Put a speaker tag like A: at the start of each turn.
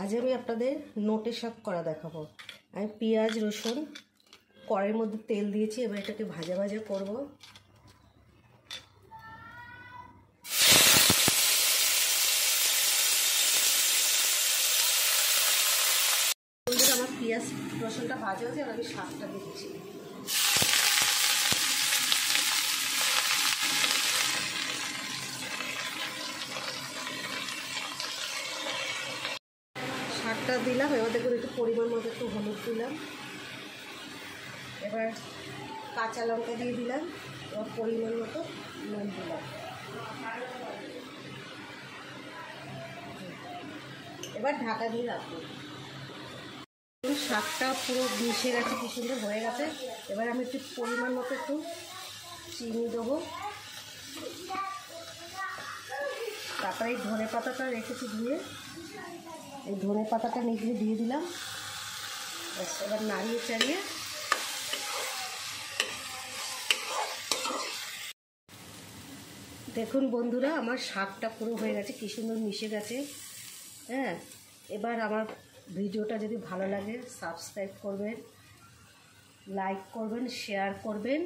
A: আজ আমি আপনাদের নোটে শাক করা দেখাবো। আমি পেঁয়াজ রসুন কড়াইয়ের মধ্যে তেল দিয়েছি, এবার এটাকে ভাজা ভাজা করব। আমার পেঁয়াজ রসুনটা ভাজা হয়েছে, এবার আমি শাকটা দিচ্ছি। শাকটা দিলাম, এবার দেখুন একটু পরিমাণ মতো একটু হলুদ দিলাম, এবার কাঁচা লঙ্কা দিয়ে দিলাম, এবার পরিমাণ মতো নুন দিলাম, এবার ঢাকা দিয়ে রাখবো। শাকটা পুরো মিশে গেছে, কি সুন্দর হয়ে গেছে। এবার আমি একটু পরিমাণ মতো একটু চিনি দেবো, তারপরে এই ধনে পাতাটা রেখেছি ধুয়ে, এই ধনে পাতাটা নিচে দিয়ে দিলাম। এবার নাড়িয়ে চাড়িয়ে দেখুন বন্ধুরা, আমার শাকটা পুরো হয়ে গেছে, কী সুন্দর মিশে গেছে। হ্যাঁ, এবার আমার ভিডিওটা যদি ভালো লাগে সাবস্ক্রাইব করবেন, লাইক করবেন, শেয়ার করবেন।